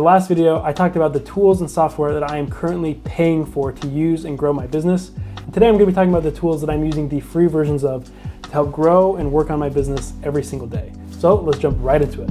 The last video, I talked about the tools and software that I am currently paying for to use and grow my business. And today I'm going to be talking about the tools that I'm using the free versions of to help grow and work on my business every single day. So let's jump right into it.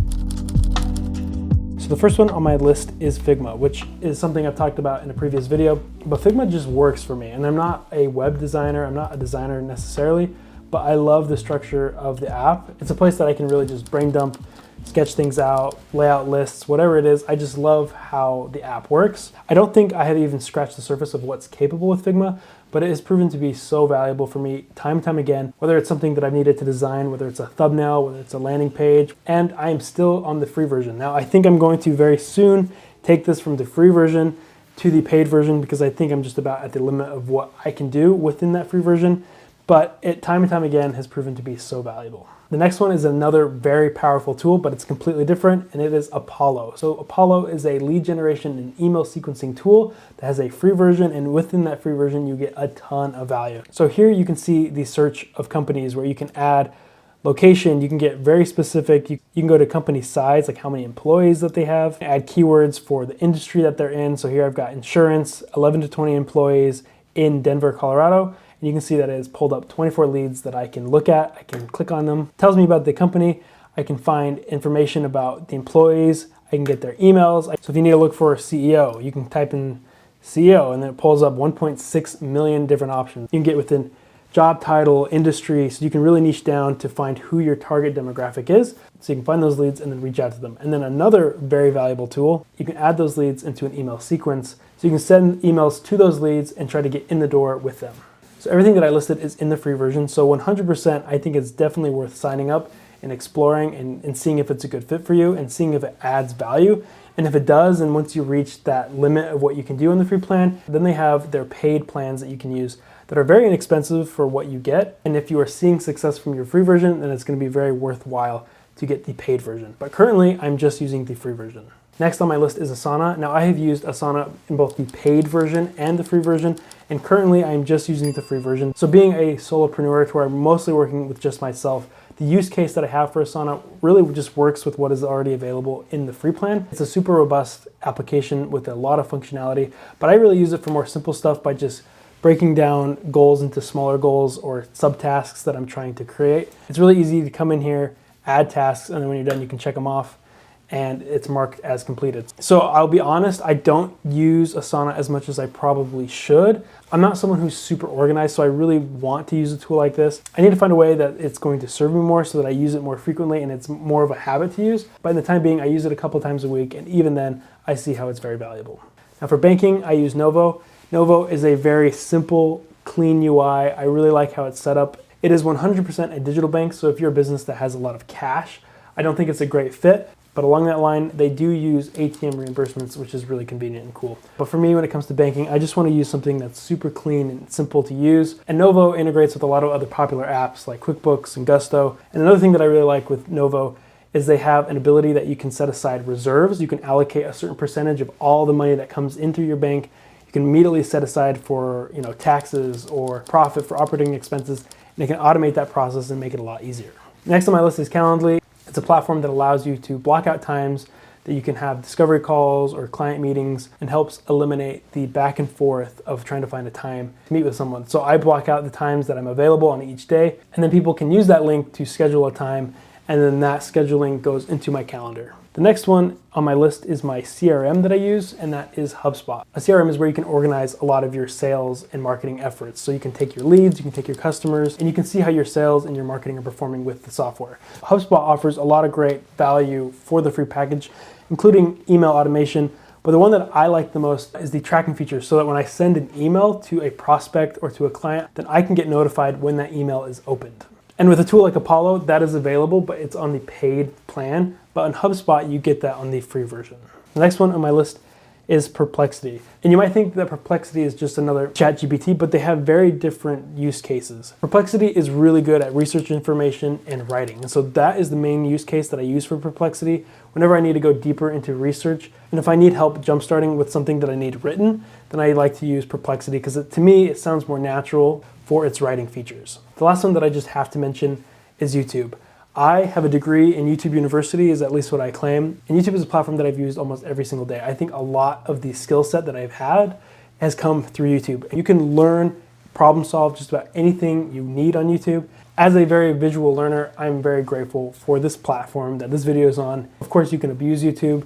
So the first one on my list is Figma, which is something I've talked about in a previous video, but Figma just works for me. And I'm not a web designer, I'm not a designer necessarily, but I love the structure of the app. It's a place that I can really just brain dump, sketch things out, lay out lists, whatever it is. I just love how the app works. I don't think I have even scratched the surface of what's capable with Figma, but it has proven to be so valuable for me time and time again, whether it's something that I've needed to design, whether it's a thumbnail, whether it's a landing page, and I am still on the free version. Now, I think I'm going to very soon take this from the free version to the paid version because I think I'm just about at the limit of what I can do within that free version, but it time and time again has proven to be so valuable. The next one is another very powerful tool, but it's completely different, and it is Apollo. So Apollo is a lead generation and email sequencing tool that has a free version, and within that free version, you get a ton of value. So here you can see the search of companies where you can add location, you can get very specific, you can go to company size, like how many employees that they have, add keywords for the industry that they're in. So here I've got insurance, 11 to 20 employees in Denver, Colorado. And you can see that it has pulled up 24 leads that I can look at. I can click on them. It tells me about the company. I can find information about the employees. I can get their emails. So if you need to look for a CEO, you can type in CEO and then it pulls up 1.6 million different options. You can get within job title, industry, so you can really niche down to find who your target demographic is. So you can find those leads and then reach out to them. And then another very valuable tool, you can add those leads into an email sequence. So you can send emails to those leads and try to get in the door with them. So everything that I listed is in the free version. So 100%, I think it's definitely worth signing up and exploring and seeing if it's a good fit for you and seeing if it adds value. And if it does, and once you reach that limit of what you can do in the free plan, then they have their paid plans that you can use that are very inexpensive for what you get. And if you are seeing success from your free version, then it's going to be very worthwhile to get the paid version. But currently, I'm just using the free version. Next on my list is Asana. Now I have used Asana in both the paid version and the free version, and currently I'm just using the free version. So being a solopreneur to where I'm mostly working with just myself, the use case that I have for Asana really just works with what is already available in the free plan. It's a super robust application with a lot of functionality, but I really use it for more simple stuff by just breaking down goals into smaller goals or subtasks that I'm trying to create. It's really easy to come in here, add tasks, and then when you're done, you can check them off and it's marked as completed. So I'll be honest, I don't use Asana as much as I probably should. I'm not someone who's super organized, so I really want to use a tool like this. I need to find a way that it's going to serve me more so that I use it more frequently and it's more of a habit to use. But in the time being, I use it a couple times a week, and even then, I see how it's very valuable. Now for banking, I use Novo. Novo is a very simple, clean UI. I really like how it's set up. It is 100% a digital bank, so if you're a business that has a lot of cash, I don't think it's a great fit. But along that line, they do use ATM reimbursements, which is really convenient and cool. But for me, when it comes to banking, I just want to use something that's super clean and simple to use. And Novo integrates with a lot of other popular apps like QuickBooks and Gusto. And another thing that I really like with Novo is they have an ability that you can set aside reserves. You can allocate a certain percentage of all the money that comes in through your bank. You can immediately set aside for taxes or profit for operating expenses, and they can automate that process and make it a lot easier. Next on my list is Calendly. It's a platform that allows you to block out times that you can have discovery calls or client meetings and helps eliminate the back and forth of trying to find a time to meet with someone. So I block out the times that I'm available on each day, and then people can use that link to schedule a time, and then that scheduling goes into my calendar. The next one on my list is my CRM that I use, and that is HubSpot. A CRM is where you can organize a lot of your sales and marketing efforts. So you can take your leads, you can take your customers, and you can see how your sales and your marketing are performing with the software. HubSpot offers a lot of great value for the free package, including email automation. But the one that I like the most is the tracking feature, so that when I send an email to a prospect or to a client, then I can get notified when that email is opened. And with a tool like Apollo, that is available, but it's on the paid plan. But on HubSpot, you get that on the free version. The next one on my list is Perplexity. And you might think that Perplexity is just another ChatGPT, but they have very different use cases. Perplexity is really good at research information and writing. And so that is the main use case that I use for Perplexity whenever I need to go deeper into research. And if I need help jumpstarting with something that I need written, then I like to use Perplexity because to me, it sounds more natural for its writing features. The last one that I just have to mention is YouTube. I have a degree in YouTube University, is at least what I claim. And YouTube is a platform that I've used almost every single day. I think a lot of the skill set that I've had has come through YouTube. You can learn, problem solve just about anything you need on YouTube. As a very visual learner, I'm very grateful for this platform that this video is on. Of course, you can abuse YouTube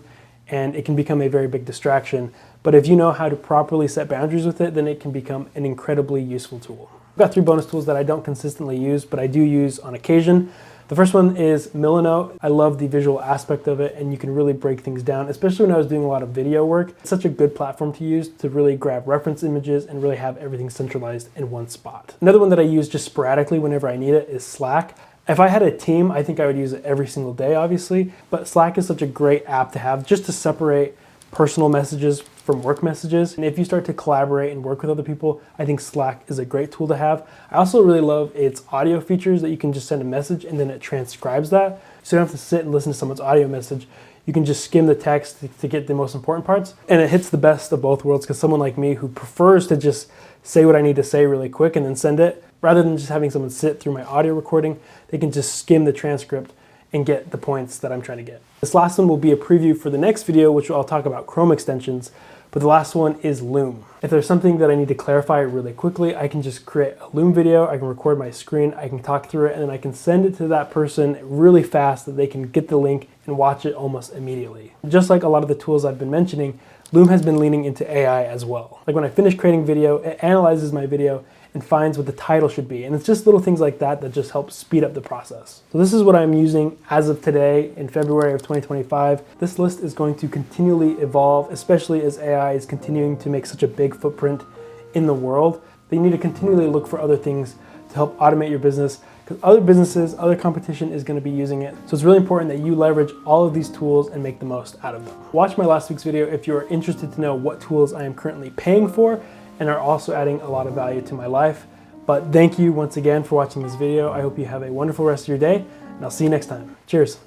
and it can become a very big distraction. But if you know how to properly set boundaries with it, then it can become an incredibly useful tool. I've got 3 bonus tools that I don't consistently use, but I do use on occasion. The first one is Milanote. I love the visual aspect of it, and you can really break things down, especially when I was doing a lot of video work. It's such a good platform to use to really grab reference images and really have everything centralized in one spot. Another one that I use just sporadically whenever I need it is Slack. If I had a team, I think I would use it every single day, obviously, but Slack is such a great app to have just to separate personal messages from work messages. And if you start to collaborate and work with other people, I think Slack is a great tool to have. I also really love its audio features that you can just send a message and then it transcribes that. So you don't have to sit and listen to someone's audio message. You can just skim the text to get the most important parts. And it hits the best of both worlds because someone like me who prefers to just say what I need to say really quick and then send it, rather than just having someone sit through my audio recording, they can just skim the transcript and get the points that I'm trying to get. This last one will be a preview for the next video, which I'll talk about Chrome extensions, but the last one is Loom. If there's something that I need to clarify really quickly, I can just create a Loom video, I can record my screen, I can talk through it, and then I can send it to that person really fast that they can get the link and watch it almost immediately. Just like a lot of the tools I've been mentioning, Loom has been leaning into AI as well. Like when I finish creating video, it analyzes my video and finds what the title should be. And it's just little things like that that just help speed up the process. So this is what I'm using as of today in February of 2025. This list is going to continually evolve, especially as AI is continuing to make such a big footprint in the world. That you need to continually look for other things to help automate your business because other businesses, other competition is going to be using it. So it's really important that you leverage all of these tools and make the most out of them. Watch my last week's video if you're interested to know what tools I am currently paying for and are also adding a lot of value to my life. But thank you once again for watching this video. I hope you have a wonderful rest of your day, and I'll see you next time. Cheers.